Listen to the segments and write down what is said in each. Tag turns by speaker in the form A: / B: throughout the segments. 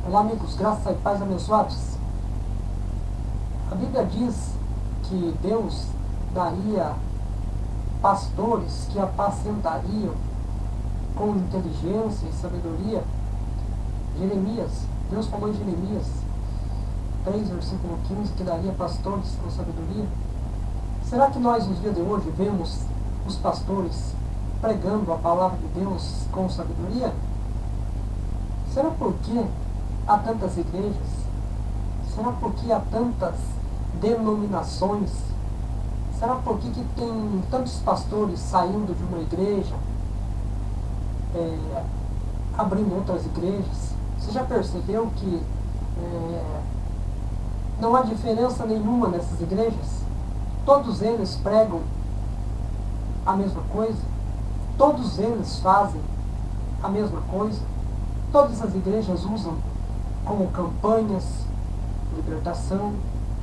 A: Olá, amigos, graças e paz abençoados. A Bíblia diz que Deus daria pastores que apacentariam com inteligência e sabedoria. Deus falou em Jeremias 3, versículo 15, que daria pastores com sabedoria. Será que nós, nos dias de hoje, vemos os pastores pregando a palavra de Deus com sabedoria? Será porque há tantas igrejas? Será porque há tantas denominações? Será porque que tem tantos pastores saindo de uma igreja, abrindo outras igrejas? Você já percebeu que não há diferença nenhuma nessas igrejas? Todos eles pregam a mesma coisa? Todos eles fazem a mesma coisa? Todas as igrejas usam como campanhas libertação,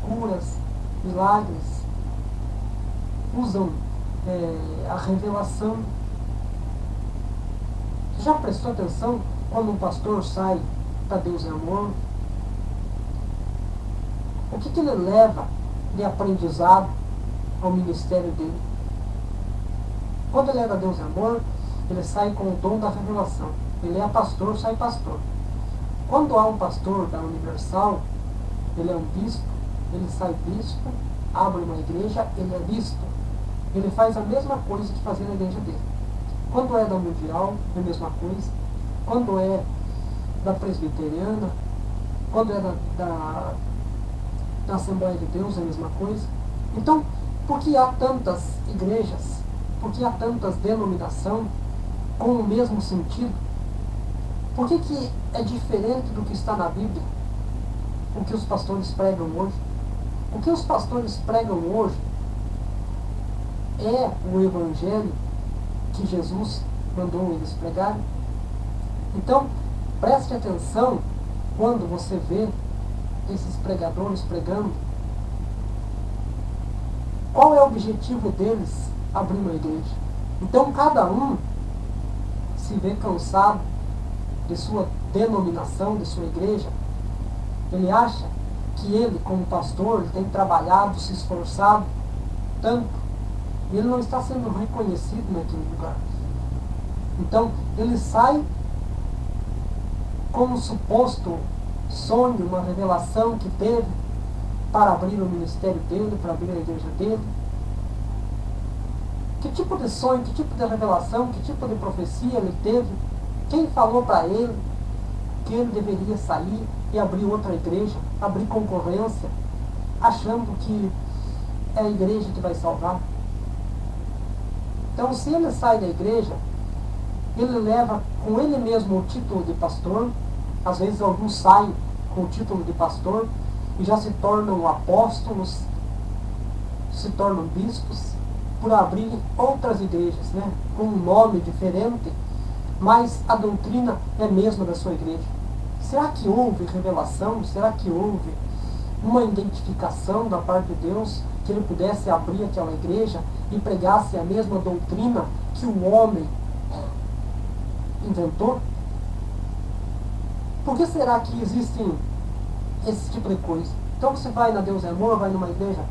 A: curas, milagres, usam a revelação. Você já prestou atenção quando um pastor sai para Deus é Amor? O que ele leva de aprendizado ao ministério dele? Quando ele é da Deus é Amor, ele sai com o dom da revelação. Ele é pastor, sai pastor. Quando há um pastor da Universal, ele é um bispo, ele sai bispo, abre uma igreja, ele é bispo. Ele faz a mesma coisa que fazia na igreja dele. Quando é da Mundial, é a mesma coisa. Quando é da Presbiteriana, quando é da Assembleia de Deus, é a mesma coisa. Então, por que há tantas igrejas? Por que há tantas denominações com o mesmo sentido? Por que é diferente do que está na Bíblia, o que os pastores pregam hoje? O que os pastores pregam hoje é o Evangelho que Jesus mandou eles pregarem. Então, preste atenção quando você vê esses pregadores pregando. Qual é o objetivo deles abrir uma igreja? Então, cada um se vê cansado de sua denominação, de sua igreja. Ele acha que ele, como pastor, ele tem trabalhado, se esforçado tanto, e ele não está sendo reconhecido naquele lugar. Então, ele sai com um suposto sonho, uma revelação que teve para abrir o ministério dele, para abrir a igreja dele. Que tipo de sonho, que tipo de revelação, que tipo de profecia ele teve? Quem falou para ele que ele deveria sair e abrir outra igreja, abrir concorrência, achando que é a igreja que vai salvar? Então, se ele sai da igreja, ele leva com ele mesmo o título de pastor. Às vezes alguns saem com o título de pastor e já se tornam apóstolos, se tornam bispos, por abrir outras igrejas, com um nome diferente, mas a doutrina é a mesma da sua igreja. Será que houve revelação? Será que houve uma identificação da parte de Deus que ele pudesse abrir aquela igreja e pregasse a mesma doutrina que o homem inventou? Por que será que existem esse tipo de coisa? Então você vai na Deus é Amor, vai numa igreja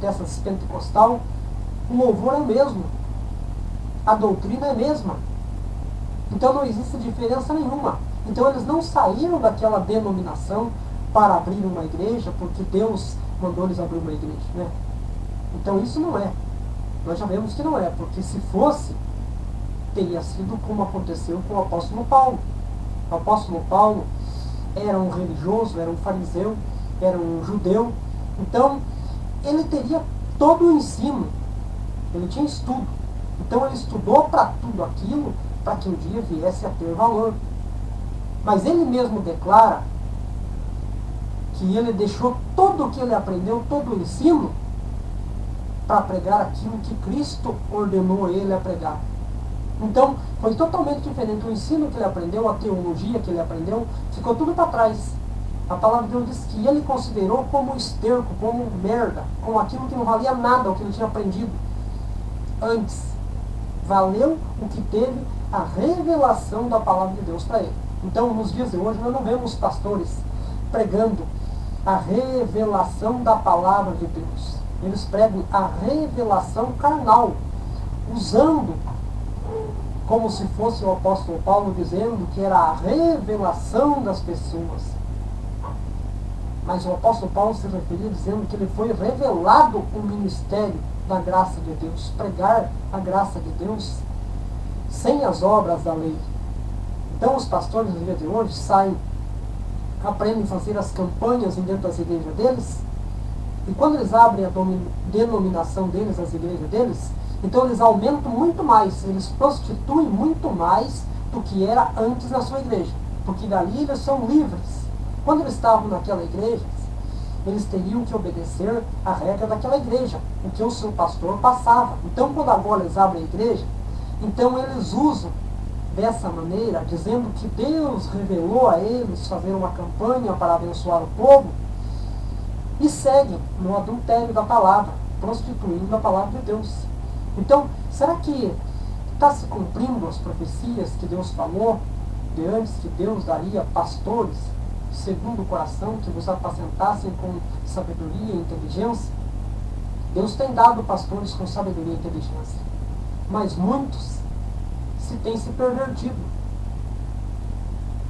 A: dessas pentecostal, o louvor é o mesmo, a doutrina é a mesma. Então não existe diferença nenhuma. Então eles não saíram daquela denominação para abrir uma igreja porque Deus mandou eles abrir uma igreja, Então isso não é. Nós já vemos que não é, porque se fosse, teria sido como aconteceu com o apóstolo Paulo. O apóstolo Paulo era um religioso, era um fariseu, era um judeu. Então ele teria todo o ensino, ele tinha estudo. Então ele estudou para tudo aquilo, para que um dia viesse a ter valor. Mas ele mesmo declara que ele deixou tudo o que ele aprendeu, todo o ensino, para pregar aquilo que Cristo ordenou ele a pregar. Então, foi totalmente diferente. O ensino que ele aprendeu, a teologia que ele aprendeu, ficou tudo para trás. A palavra de Deus diz que ele considerou como esterco, como merda, como aquilo que não valia nada, o que ele tinha aprendido antes. Valeu o que teve a revelação da palavra de Deus para ele. Então, nos dias de hoje, nós não vemos pastores pregando a revelação da palavra de Deus. Eles pregam a revelação carnal, usando como se fosse o apóstolo Paulo dizendo que era a revelação das pessoas. Mas o apóstolo Paulo se referia dizendo que ele foi revelado o ministério da graça de Deus, pregar a graça de Deus sem as obras da lei. Então os pastores no dia de hoje saem, aprendem a fazer as campanhas dentro das igrejas deles, e quando eles abrem a denominação deles, as igrejas deles, então eles aumentam muito mais, eles prostituem muito mais do que era antes na sua igreja, porque dali eles são livres. Quando eles estavam naquela igreja, eles teriam que obedecer a regra daquela igreja, o que o seu pastor passava. Então, quando agora eles abrem a igreja, então eles usam dessa maneira, dizendo que Deus revelou a eles fazer uma campanha para abençoar o povo, e seguem no adultério da palavra, prostituindo a palavra de Deus. Então, será que está se cumprindo as profecias que Deus falou de antes, que Deus daria pastores segundo o coração, que vos apacentassem com sabedoria e inteligência? Deus tem dado pastores com sabedoria e inteligência, mas muitos têm se pervertido.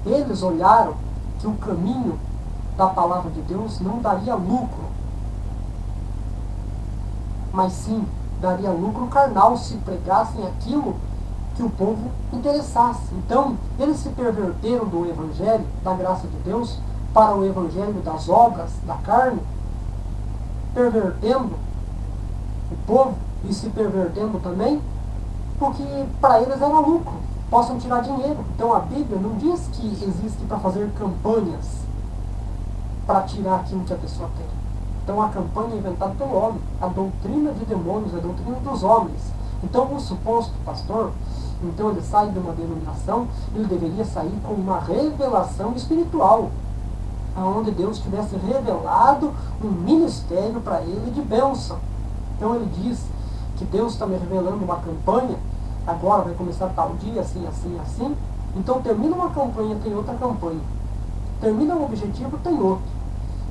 A: Eles olharam que o caminho da palavra de Deus não daria lucro, mas sim daria lucro carnal se pregassem aquilo que o povo interessasse. Então, eles se perverteram do evangelho da graça de Deus para o evangelho das obras da carne, pervertendo o povo e se pervertendo também, porque para eles era lucro, possam tirar dinheiro. Então a Bíblia não diz que existe para fazer campanhas para tirar aquilo que a pessoa tem. Então a campanha é inventada pelo homem, a doutrina de demônios, a doutrina dos homens. Então um suposto pastor, então ele sai de uma denominação, ele deveria sair com uma revelação espiritual, aonde Deus tivesse revelado um ministério para ele de bênção. Então ele diz que Deus está me revelando uma campanha, agora vai começar tal dia, assim, assim, assim. Então termina uma campanha, tem outra campanha. Termina um objetivo, tem outro.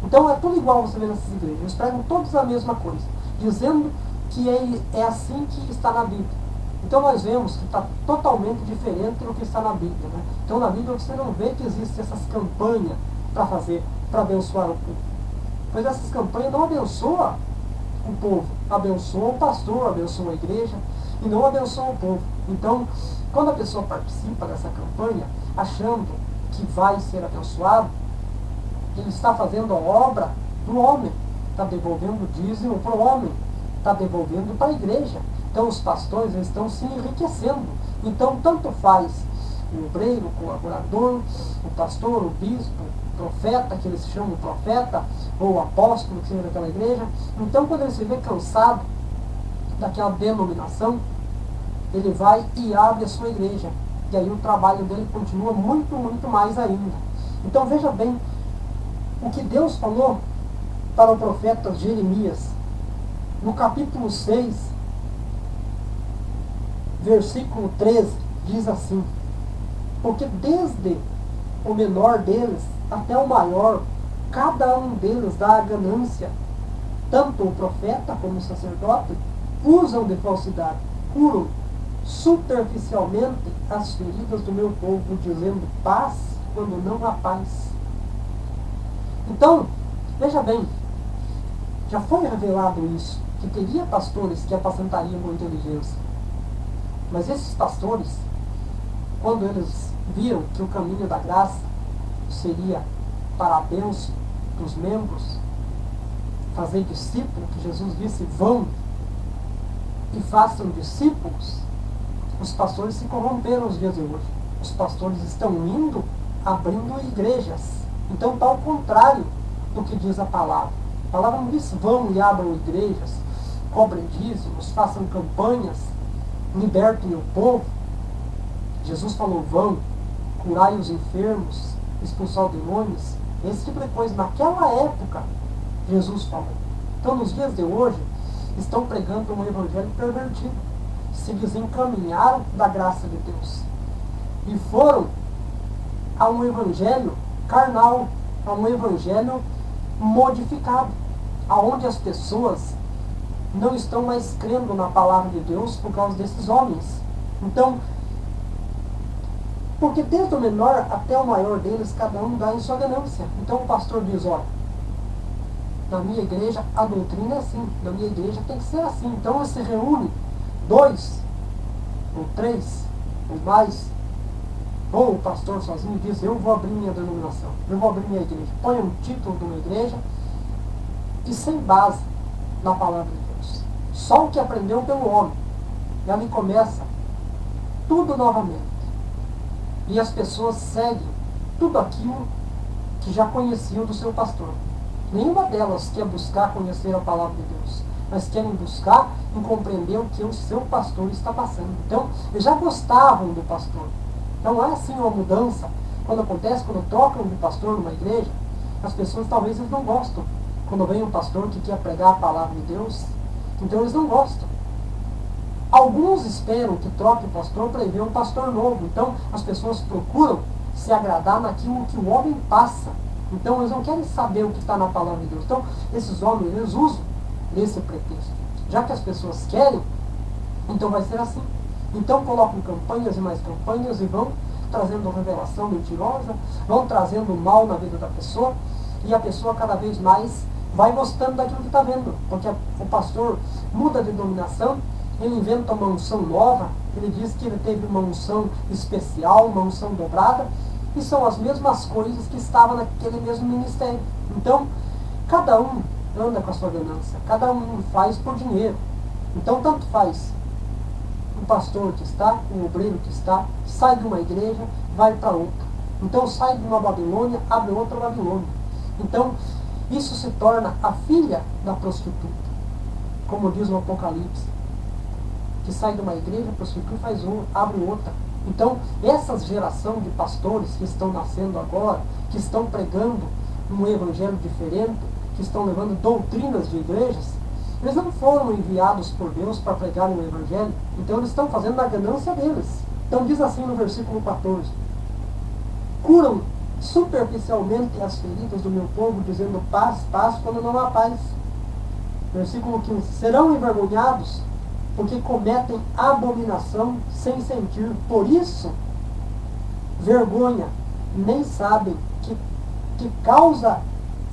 A: Então é tudo igual você vê nessas igrejas. Eles pregam todos a mesma coisa, dizendo que é assim que está na Bíblia. Então nós vemos que está totalmente diferente do que está na Bíblia. Né? Então na Bíblia você não vê que existem essas campanhas para fazer, para abençoar o povo. Pois essas campanhas não abençoam o povo, abençoa o pastor, abençoa a igreja e não abençoa o povo. Então, quando a pessoa participa dessa campanha, achando que vai ser abençoado, ele está fazendo a obra do homem, está devolvendo o dízimo para o homem, está devolvendo para a igreja. Então os pastores eles estão se enriquecendo. Então tanto faz o obreiro, o colaborador, o pastor, o bispo, o profeta, que eles chamam de profeta, ou o apóstolo, que seja daquela igreja. Então quando ele se vê cansado daquela denominação, ele vai e abre a sua igreja. E aí o trabalho dele continua muito, muito mais ainda. Então veja bem o que Deus falou para o profeta Jeremias, no capítulo 6, versículo 13, diz assim: porque desde o menor deles até o maior, cada um deles dá a ganância. Tanto o profeta como o sacerdote usam de falsidade, curam superficialmente as feridas do meu povo, dizendo paz quando não há paz. Então, veja bem, já foi revelado isso, que teria pastores que apacentariam com inteligência. Mas esses pastores, quando eles viram que o caminho da graça seria para a bênção dos membros, fazer discípulos, que Jesus disse, vão e façam discípulos, os pastores se corromperam nos dias de hoje. Os pastores estão indo, abrindo igrejas. Então está ao contrário do que diz a palavra. A palavra não diz vão e abram igrejas, cobrem dízimos, façam campanhas, libertem o povo. Jesus falou vão, curai os enfermos, expulsar os demônios, esse tipo de coisa. Naquela época Jesus falou. Então nos dias de hoje estão pregando um evangelho pervertido, se desencaminharam da graça de Deus e foram a um evangelho carnal, a um evangelho modificado, aonde as pessoas não estão mais crendo na palavra de Deus por causa desses homens. Então, porque desde o menor até o maior deles, cada um dá em sua ganância. Então o pastor diz, olha, na minha igreja a doutrina é assim, na minha igreja tem que ser assim. Então se reúne 2 ou 3 ou mais, ou o pastor sozinho diz, eu vou abrir minha denominação, eu vou abrir minha igreja. Põe um título de uma igreja e sem base na palavra de Deus. Só o que aprendeu pelo homem. E ali começa tudo novamente. E as pessoas seguem tudo aquilo que já conheciam do seu pastor. Nenhuma delas quer buscar conhecer a palavra de Deus, mas querem buscar em compreender o que o seu pastor está passando. Então, eles já gostavam do pastor. Não é assim uma mudança. Quando acontece, quando trocam de pastor numa igreja, as pessoas talvez eles não gostam. Quando vem um pastor que quer pregar a palavra de Deus, então eles não gostam. Alguns esperam que troque o pastor para ver um pastor novo. Então as pessoas procuram se agradar naquilo que o homem passa. Então eles não querem saber o que está na palavra de Deus. Então esses homens, eles usam esse pretexto. Já que as pessoas querem, então vai ser assim. Então colocam campanhas e mais campanhas e vão trazendo revelação mentirosa, vão trazendo mal na vida da pessoa, e a pessoa cada vez mais vai gostando daquilo que está vendo. Porque o pastor muda de denominação, ele inventa uma unção nova, ele diz que ele teve uma unção especial, uma unção dobrada, e são as mesmas coisas que estavam naquele mesmo ministério. Então, cada um anda com a sua ganância, cada um faz por dinheiro. Então, tanto faz o pastor que está, o obreiro que está, sai de uma igreja, vai para outra. Então, sai de uma Babilônia, abre outra Babilônia. Então, isso se torna a filha da prostituta, como diz o Apocalipse, que sai de uma igreja, prostitui, faz uma, abre outra. Então, essa geração de pastores que estão nascendo agora, que estão pregando um evangelho diferente, que estão levando doutrinas de igrejas, eles não foram enviados por Deus para pregar um evangelho, então eles estão fazendo a ganância deles. Então diz assim no versículo 14, curam superficialmente as feridas do meu povo, dizendo paz, paz, quando não há paz. Versículo 15, serão envergonhados porque cometem abominação sem sentir. Por isso, vergonha, nem sabem que causa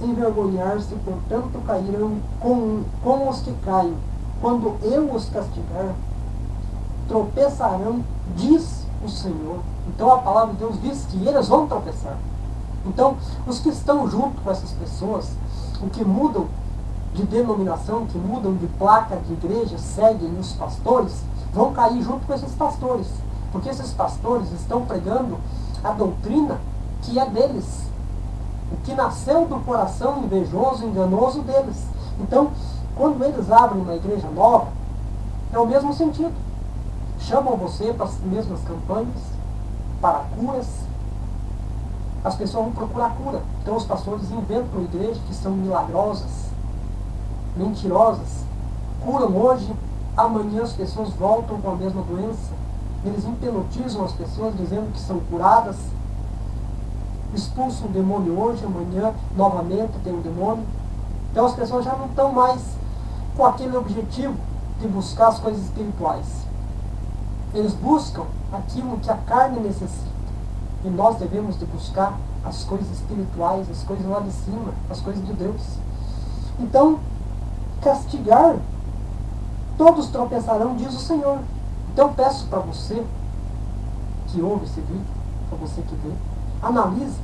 A: envergonhar-se, portanto cairão com os que caem. Quando eu os castigar, tropeçarão, diz o Senhor. Então a palavra de Deus diz que eles vão tropeçar. Então, os que estão junto com essas pessoas, o que mudam de denominação, que mudam de placa de igreja, seguem os pastores, vão cair junto com esses pastores. Porque esses pastores estão pregando a doutrina que é deles. O que nasceu do coração invejoso, enganoso deles. Então, quando eles abrem uma igreja nova, é o mesmo sentido. Chamam você para as mesmas campanhas, para curas. As pessoas vão procurar cura. Então os pastores inventam igrejas que são milagrosas, mentirosas. Curam hoje, amanhã as pessoas voltam com a mesma doença. Eles hipnotizam as pessoas dizendo que são curadas. Expulsam um demônio hoje, amanhã novamente tem um demônio. Então as pessoas já não estão mais com aquele objetivo de buscar as coisas espirituais. Eles buscam aquilo que a carne necessita. E nós devemos de buscar as coisas espirituais, as coisas lá de cima, as coisas de Deus. Então, castigar, todos tropeçarão, diz o Senhor. Então peço para você que ouve esse vídeo, para você que vê, analise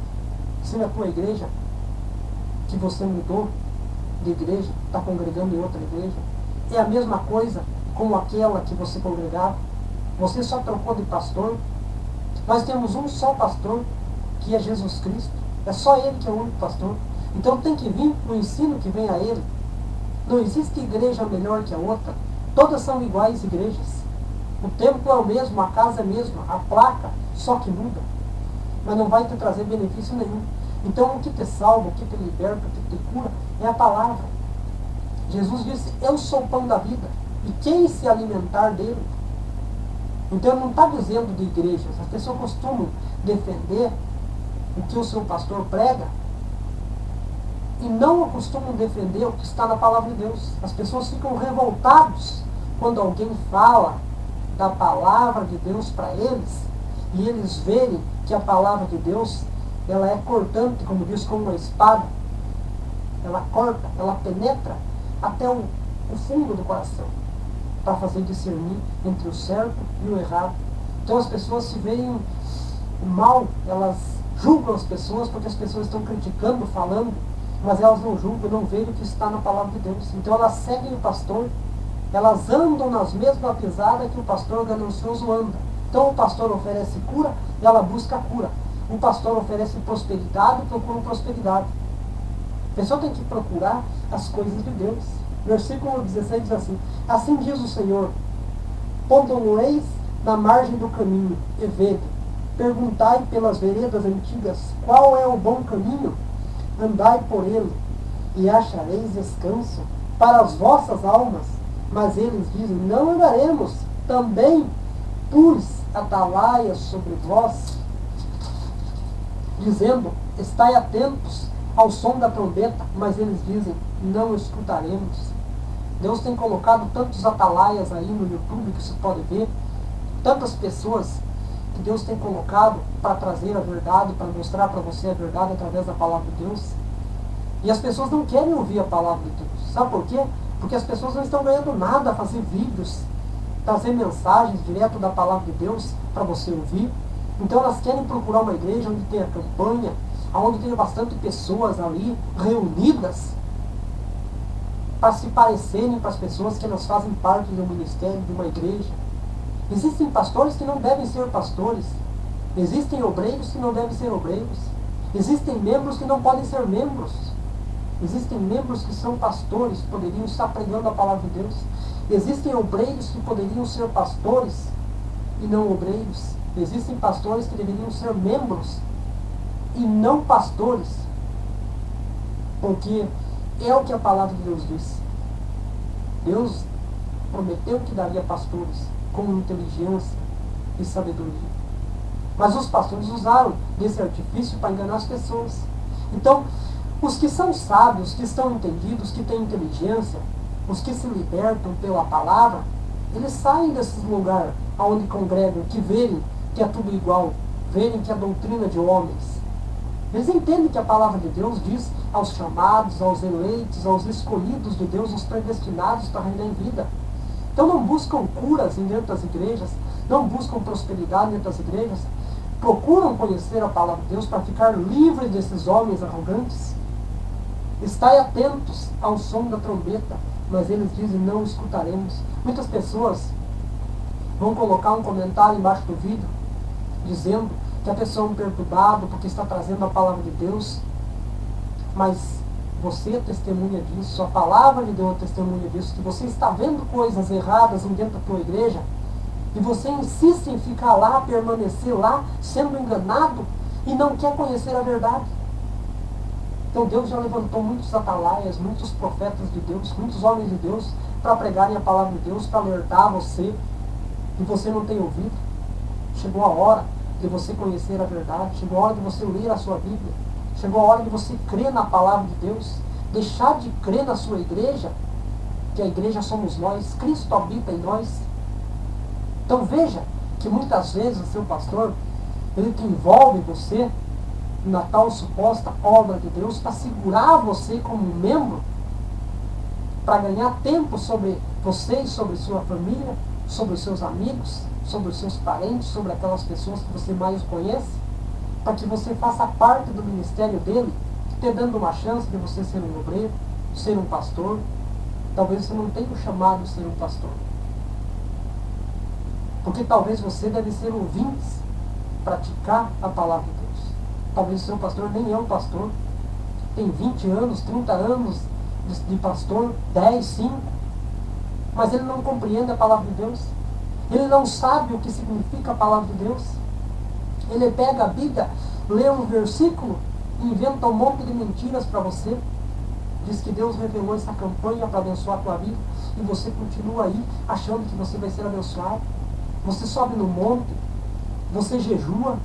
A: se na tua igreja, que você mudou de igreja, está congregando em outra igreja, é a mesma coisa como aquela que você congregava. Você só trocou de pastor. Nós temos um só pastor, que é Jesus Cristo. É só Ele que é o único pastor. Então tem que vir o ensino que vem a Ele. Não existe igreja melhor que a outra. Todas são iguais igrejas. O templo é o mesmo, a casa é a mesma, a placa só que muda. Mas não vai te trazer benefício nenhum. Então o que te salva, o que te liberta, o que te cura, é a palavra. Jesus disse, eu sou o pão da vida. E quem se alimentar dele? Então não está dizendo de igrejas. As pessoas costumam defender o que o seu pastor prega e não costumam defender o que está na palavra de Deus. As pessoas ficam revoltadas quando alguém fala da palavra de Deus para eles e eles verem que a palavra de Deus ela é cortante, como diz, como uma espada. Ela corta, ela penetra até o fundo do coração para fazer discernir entre o certo e o errado. Então as pessoas se veem mal, elas julgam as pessoas porque as pessoas estão criticando, falando, mas elas não julgam, não veem o que está na palavra de Deus. Então elas seguem o pastor, elas andam nas mesmas pisadas que o pastor ganancioso anda. Então o pastor oferece cura, ela busca cura. O pastor oferece prosperidade, procura prosperidade. A pessoa tem que procurar as coisas de Deus. Versículo 16 diz assim: assim diz o Senhor, pondo-o-eis na margem do caminho, e vede, perguntai pelas veredas antigas, qual é o bom caminho? Andai por ele, e achareis descanso para as vossas almas. Mas eles dizem, não andaremos. Também pus atalaias sobre vós, dizendo, estai atentos ao som da trombeta. Mas eles dizem, não escutaremos. Deus tem colocado tantos atalaias aí no YouTube que você pode ver, tantas pessoas que Deus tem colocado para trazer a verdade, para mostrar para você a verdade através da palavra de Deus. E as pessoas não querem ouvir a palavra de Deus. Sabe por quê? Porque as pessoas não estão ganhando nada a fazer vídeos, trazer mensagens direto da palavra de Deus para você ouvir. Então elas querem procurar uma igreja onde tenha campanha, onde tenha bastante pessoas ali reunidas, para se parecerem para as pessoas que elas fazem parte do ministério de uma igreja. Existem pastores que não devem ser pastores. Existem obreiros que não devem ser obreiros. Existem membros que não podem ser membros. Existem membros que são pastores, poderiam estar pregando a palavra de Deus. Existem obreiros que poderiam ser pastores e não obreiros. Existem pastores que deveriam ser membros e não pastores. Porque é o que a palavra de Deus diz. Deus prometeu que daria pastores com inteligência e sabedoria. Mas os pastores usaram desse artifício para enganar as pessoas. Então, os que são sábios, que estão entendidos, que têm inteligência, os que se libertam pela palavra, eles saem desses lugares onde congregam, que verem que é tudo igual, verem que é doutrina de homens. Eles entendem que a palavra de Deus diz aos chamados, aos eleitos, aos escolhidos de Deus, os predestinados para reinar em vida. Então não buscam curas dentro das igrejas, não buscam prosperidade dentro das igrejas, procuram conhecer a palavra de Deus para ficar livres desses homens arrogantes. Estai atentos ao som da trombeta, mas eles dizem, não escutaremos. Muitas pessoas vão colocar um comentário embaixo do vídeo, dizendo que a pessoa é um perturbado porque está trazendo a palavra de Deus, mas você é testemunha disso, a palavra de Deus é testemunha disso, que você está vendo coisas erradas dentro da tua igreja, e você insiste em ficar lá, permanecer lá, sendo enganado, e não quer conhecer a verdade. Então Deus já levantou muitos atalaias, muitos profetas de Deus, muitos homens de Deus, para pregarem a palavra de Deus, para alertar você, e você não tem ouvido. Chegou a hora de você conhecer a verdade, chegou a hora de você ler a sua Bíblia, chegou a hora de você crer na palavra de Deus, deixar de crer na sua igreja, que a igreja somos nós, Cristo habita em nós. Então veja que muitas vezes o seu pastor, ele te envolve você na tal suposta obra de Deus para segurar você como membro, para ganhar tempo sobre você e sobre sua família, sobre os seus amigos, sobre os seus parentes, sobre aquelas pessoas que você mais conhece, para que você faça parte do ministério dele, te dando uma chance de você ser um obreiro, ser um pastor. Talvez você não tenha o chamado de ser um pastor, porque talvez você deve ser ouvinte, praticar a palavra de Deus. Talvez o seu pastor nem é um pastor, tem 20 anos, 30 anos de pastor, 10, 5, mas ele não compreende a palavra de Deus. Ele não sabe o que significa a palavra de Deus. Ele pega a Bíblia, lê um versículo e inventa um monte de mentiras para você. Diz que Deus revelou essa campanha para abençoar a tua vida, e você continua aí achando que você vai ser abençoado. Você sobe no monte, você jejua,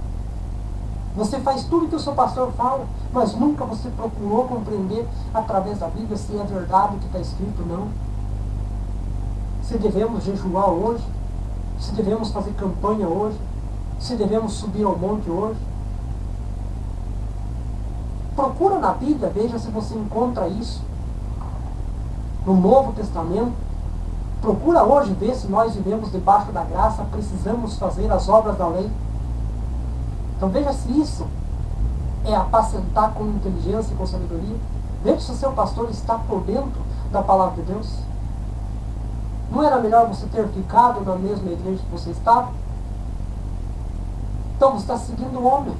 A: Você faz tudo que o seu pastor fala, mas nunca você procurou compreender através da Bíblia se é verdade o que está escrito ou não. Se devemos jejuar hoje, se devemos fazer campanha hoje, se devemos subir ao monte hoje. Procura na Bíblia, veja se você encontra isso. No Novo Testamento, procura hoje ver se nós vivemos debaixo da graça, precisamos fazer as obras da lei. Então veja se isso é apacentar com inteligência e com sabedoria. Veja se o seu pastor está por dentro da palavra de Deus. Não era melhor você ter ficado na mesma igreja que você estava? Então você está seguindo o homem.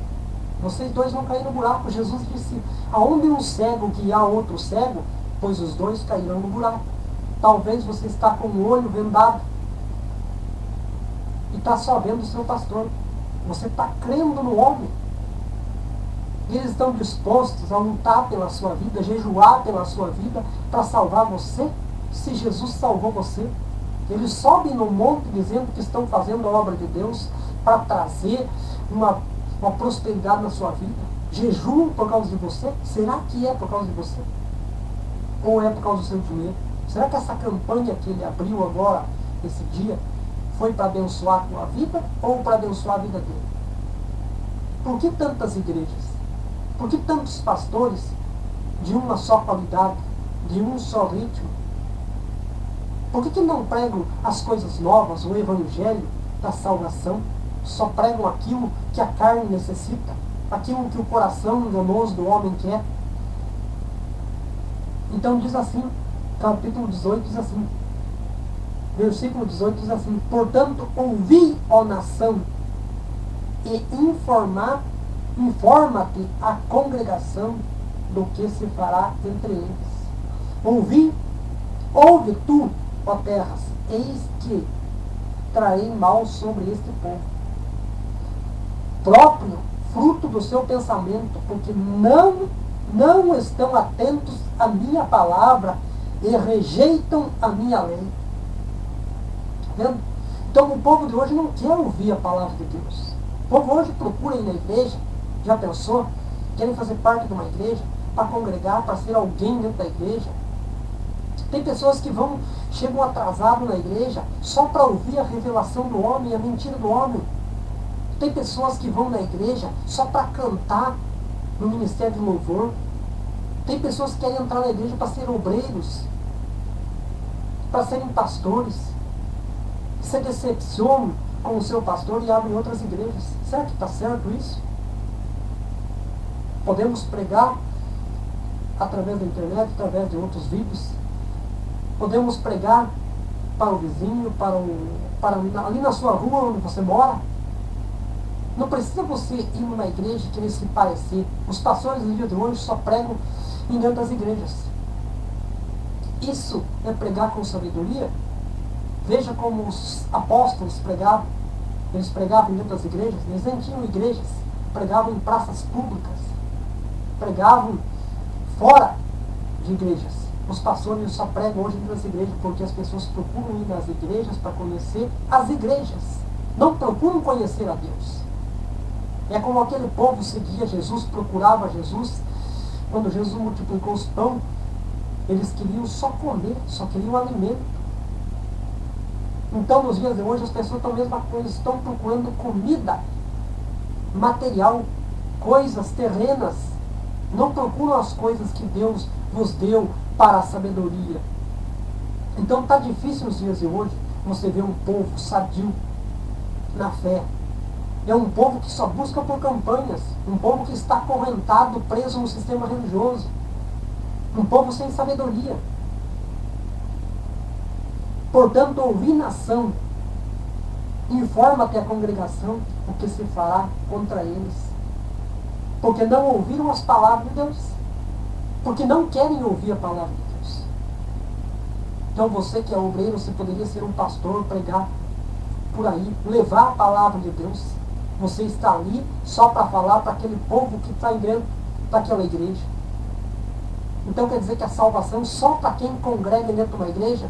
A: Vocês dois vão cair no buraco. Jesus disse, aonde um cego guiar outro cego, pois os dois cairão no buraco. Talvez você está com o olho vendado e está só vendo o seu pastor. Você está crendo no homem. Eles estão dispostos a lutar pela sua vida, jejuar pela sua vida, para salvar você. Se Jesus salvou você, eles sobem no monte dizendo que estão fazendo a obra de Deus para trazer uma prosperidade na sua vida. Jejuam por causa de você? Será que é por causa de você? Ou é por causa do seu dinheiro? Será que essa campanha que ele abriu agora, esse dia, foi para abençoar a tua vida ou para abençoar a vida dele? Por que tantas igrejas? Por que tantos pastores de uma só qualidade, de um só ritmo? Por que não pregam as coisas novas, o evangelho da salvação? Só pregam aquilo que a carne necessita, aquilo que o coração enganoso do homem quer. Então diz assim, capítulo 18 diz assim, versículo 18 diz assim, portanto, ouvi, ó nação, e informa-te a congregação do que se fará entre eles. Ouve tu, ó terras, eis que trarei mal sobre este povo, próprio fruto do seu pensamento, porque não estão atentos à minha palavra e rejeitam a minha lei. Vendo? Então o povo de hoje não quer ouvir a palavra de Deus. O povo hoje procura ir na igreja, já pensou? Querem fazer parte de uma igreja, para congregar, para ser alguém dentro da igreja. Tem pessoas que chegam atrasados na igreja só para ouvir a revelação do homem, a mentira do homem. Tem pessoas que vão na igreja só para cantar no ministério de louvor. Tem pessoas que querem entrar na igreja para ser obreiros, para serem pastores. Se decepcionam com o seu pastor e abrem outras igrejas. Será que está certo isso? Podemos pregar através da internet, através de outros vídeos. Podemos pregar para o vizinho, ali na sua rua onde você mora. Não precisa você ir numa igreja e querer se parecer. Os pastores do dia de hoje só pregam em dentro das igrejas. Isso é pregar com sabedoria? Veja como os apóstolos pregavam. Eles pregavam dentro das igrejas. Eles nem tinham igrejas. Pregavam em praças públicas. Pregavam fora de igrejas. Os pastores só pregam hoje dentro das igrejas porque as pessoas procuram ir nas igrejas para conhecer as igrejas. Não procuram conhecer a Deus. É como aquele povo seguia Jesus, procurava Jesus. Quando Jesus multiplicou os pão, eles queriam só comer, só queriam alimento. Então, nos dias de hoje, as pessoas estão a mesma coisa, estão procurando comida material, coisas terrenas. Não procuram as coisas que Deus vos deu para a sabedoria. Então, está difícil nos dias de hoje você ver um povo sadio na fé. É um povo que só busca por campanhas. Um povo que está acorrentado, preso no sistema religioso. Um povo sem sabedoria. Portanto, ouvi nação, informa-te a congregação o que se fará contra eles. Porque não ouviram as palavras de Deus. Porque não querem ouvir a palavra de Deus. Então você que é obreiro, você poderia ser um pastor, pregar por aí, levar a palavra de Deus. Você está ali só para falar para aquele povo que está dentro daquela igreja. Então quer dizer que a salvação só para quem congrega dentro de uma igreja?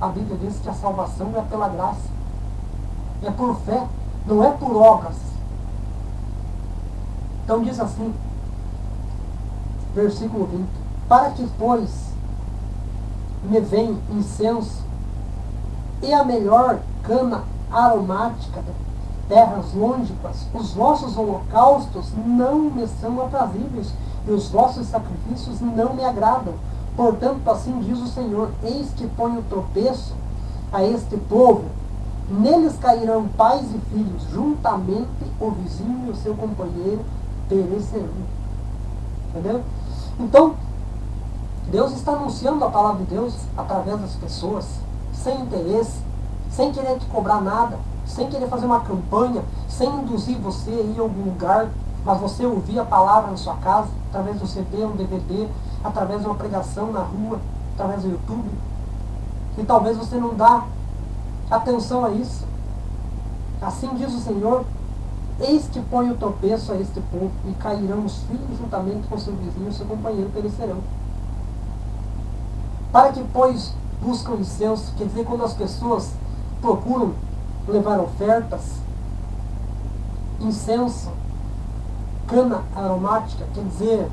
A: A Bíblia diz que a salvação é pela graça. É por fé, não é por obras. Então diz assim, versículo 20: para que, pois, me vem incenso e a melhor cana aromática de terras longínquas, os vossos holocaustos não me são aprazíveis, e os vossos sacrifícios não me agradam. Portanto, assim diz o Senhor: eis que ponho tropeço a este povo, neles cairão pais e filhos, juntamente o vizinho e o seu companheiro perecerão. Entendeu? Então, Deus está anunciando a palavra de Deus através das pessoas, sem interesse, sem querer te cobrar nada, sem querer fazer uma campanha, sem induzir você a ir a algum lugar, mas você ouvir a palavra na sua casa, através do CD, um DVD, através de uma pregação na rua, através do YouTube. E talvez você não dá atenção a isso. Assim diz o Senhor: eis que põe o tropeço a este povo, e cairão os filhos juntamente com seu vizinho e seu companheiro perecerão. Para que, pois, buscam incenso, quer dizer, quando as pessoas procuram levar ofertas, incenso, cana aromática, quer dizer,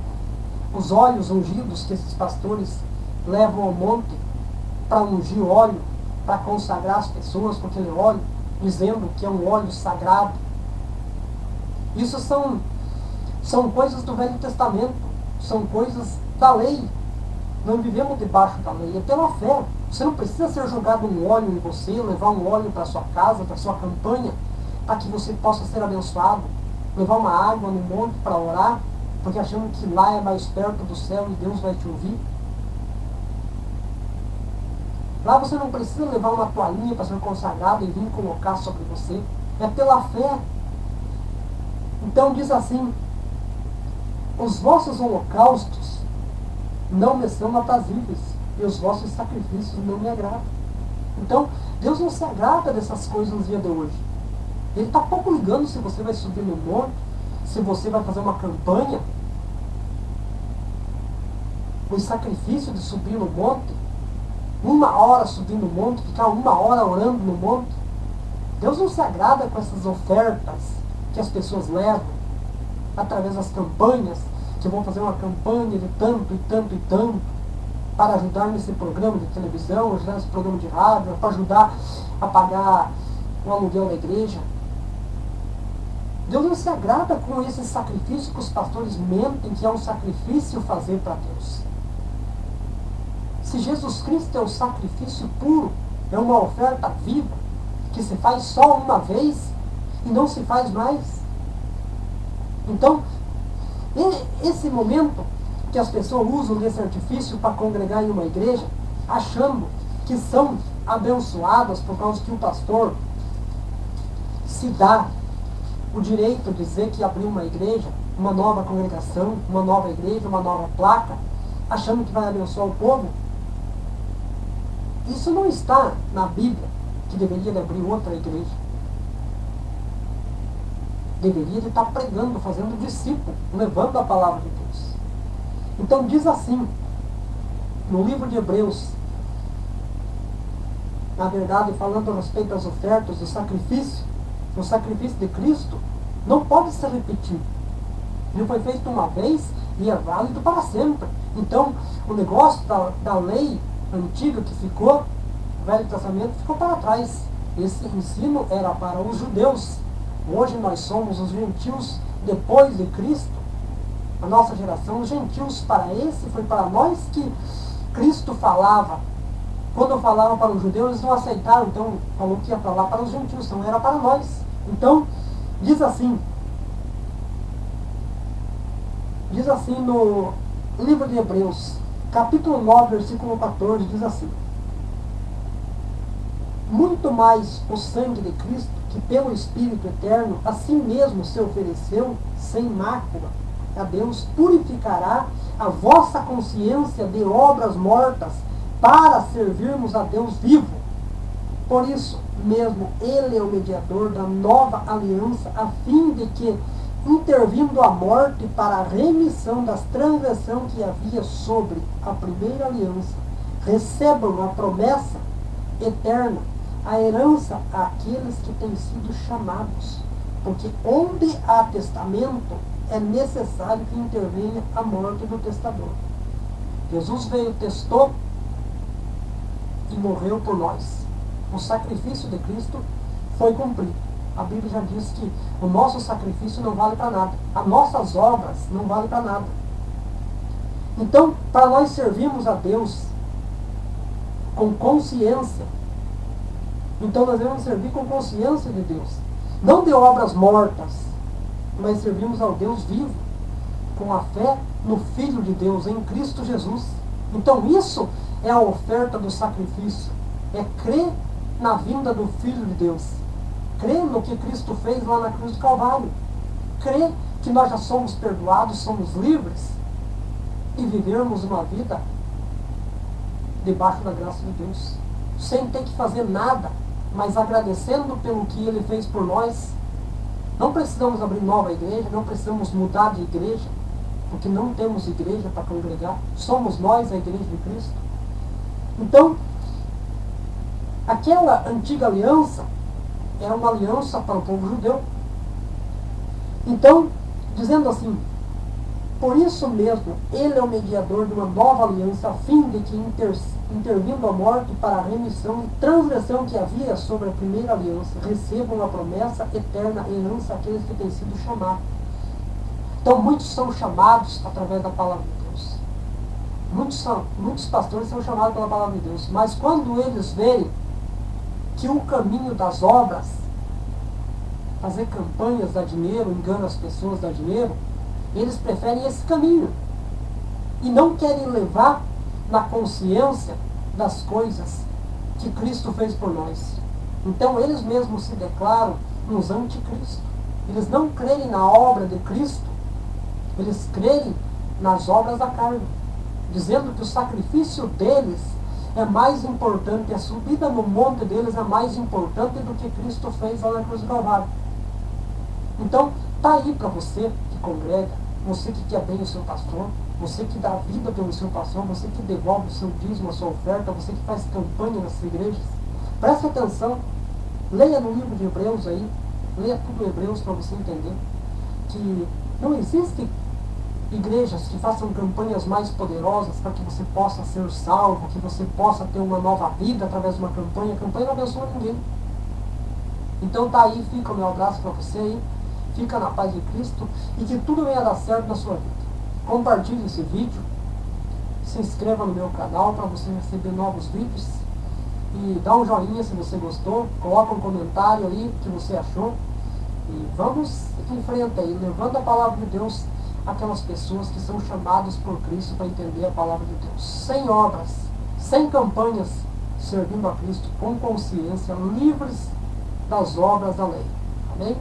A: os óleos ungidos que esses pastores levam ao monte para ungir o óleo, para consagrar as pessoas com aquele óleo, dizendo que é um óleo sagrado. Isso são coisas do Velho Testamento, são coisas da lei. Não vivemos debaixo da lei, é pela fé. Você não precisa ser jogado um óleo em você, levar um óleo para sua casa, para sua campanha, para que você possa ser abençoado. Levar uma água no monte para orar, porque achando que lá é mais perto do céu e Deus vai te ouvir. Lá você não precisa levar uma toalhinha para ser consagrado e vir colocar sobre você. É pela fé. Então diz assim: os vossos holocaustos não me são aprazíveis, e os vossos sacrifícios não me agradam. Então, Deus não se agrada dessas coisas no dia de hoje. Ele está pouco ligando se você vai subir no monte, se você vai fazer uma campanha. O sacrifício de subir no monte, 1 hora subindo no monte, ficar 1 hora orando no monte. Deus não se agrada com essas ofertas que as pessoas levam através das campanhas, que vão fazer uma campanha de tanto e tanto e tanto para ajudar nesse programa de televisão, ajudar nesse programa de rádio, para ajudar a pagar o aluguel da igreja. Deus não se agrada com esse sacrifício que os pastores mentem que é um sacrifício fazer para Deus. Se Jesus Cristo é o sacrifício puro, é uma oferta viva, que se faz só uma vez e não se faz mais. Então, esse momento que as pessoas usam desse artifício para congregar em uma igreja, achando que são abençoadas por causa que o pastor se dá o direito de dizer que abriu uma igreja, uma nova congregação, uma nova igreja, uma nova placa, achando que vai abençoar o povo. Isso não está na Bíblia, que deveria de abrir outra igreja. Deveria de estar pregando, fazendo discípulo, levando a palavra de Deus. Então diz assim, no livro de Hebreus, na verdade, falando a respeito das ofertas, do sacrifício, o sacrifício de Cristo não pode ser repetido. Ele foi feito uma vez e é válido para sempre. Então, o negócio da lei antiga que ficou, o Velho Testamento, ficou para trás. Esse ensino era para os judeus. Hoje nós somos os gentios depois de Cristo. A nossa geração, os gentios, foi para nós que Cristo falava. Quando falava para os judeus, eles não aceitaram, então falou que ia falar para os gentios, então era para nós. Então, diz assim no livro de Hebreus, capítulo 9, versículo 14, diz assim: muito mais o sangue de Cristo, que pelo Espírito Eterno a si mesmo se ofereceu sem mácula a Deus, purificará a vossa consciência de obras mortas, para servirmos a Deus vivo. Por isso mesmo, Ele é o mediador da nova aliança, a fim de que, intervindo a morte para a remissão das transgressões que havia sobre a primeira aliança, recebam a promessa eterna, a herança àqueles que têm sido chamados. Porque onde há testamento, é necessário que intervenha a morte do testador. Jesus veio, testou e morreu por nós. O sacrifício de Cristo foi cumprido. A Bíblia já diz que o nosso sacrifício não vale para nada. As nossas obras não valem para nada. Então, para nós servirmos a Deus com consciência, então nós devemos servir com consciência de Deus. Não de obras mortas, mas servimos ao Deus vivo, com a fé no Filho de Deus, em Cristo Jesus. Então isso é a oferta do sacrifício. É crer na vinda do Filho de Deus. Crer no que Cristo fez lá na cruz do Calvário. Crer que nós já somos perdoados, somos livres e vivermos uma vida debaixo da graça de Deus. Sem ter que fazer nada, mas agradecendo pelo que Ele fez por nós. Não precisamos abrir nova igreja, não precisamos mudar de igreja, porque não temos igreja para congregar. Somos nós a igreja de Cristo. Então, aquela antiga aliança era uma aliança para o povo judeu. Então, dizendo assim, por isso mesmo, ele é o mediador de uma nova aliança, a fim de que, intervindo a morte para a remissão e transgressão que havia sobre a primeira aliança, recebam a promessa eterna herança aqueles que têm sido chamados. Então, muitos são chamados através da palavra de Deus. Muitos pastores são chamados pela palavra de Deus. Mas quando eles veem que o caminho das obras, fazer campanhas, dar dinheiro, engana as pessoas, dar dinheiro, eles preferem esse caminho. E não querem levar na consciência das coisas que Cristo fez por nós. Então eles mesmos se declaram uns anticristo. Eles não creem na obra de Cristo, eles creem nas obras da carne, dizendo que o sacrifício deles é mais importante, a subida no monte deles é mais importante do que Cristo fez lá na cruz do Calvário. Então, está aí para você que congrega, você que quer bem o seu pastor, você que dá vida pelo seu pastor, você que devolve o seu dízimo, a sua oferta, você que faz campanha nas igrejas. Preste atenção, leia no livro de Hebreus aí, leia tudo Hebreus para você entender que não existe igrejas que façam campanhas mais poderosas para que você possa ser salvo, que você possa ter uma nova vida através de uma campanha. A campanha não abençoa ninguém. Então tá aí, fica o meu abraço para você aí, fica na paz de Cristo e que tudo venha dar certo na sua vida. Compartilhe esse vídeo, se inscreva no meu canal para você receber novos vídeos e dá um joinha se você gostou, coloca um comentário aí o que você achou e vamos em frente aí, levando a palavra de Deus aquelas pessoas que são chamadas por Cristo para entender a palavra de Deus, sem obras, sem campanhas, servindo a Cristo com consciência, livres das obras da lei. Amém?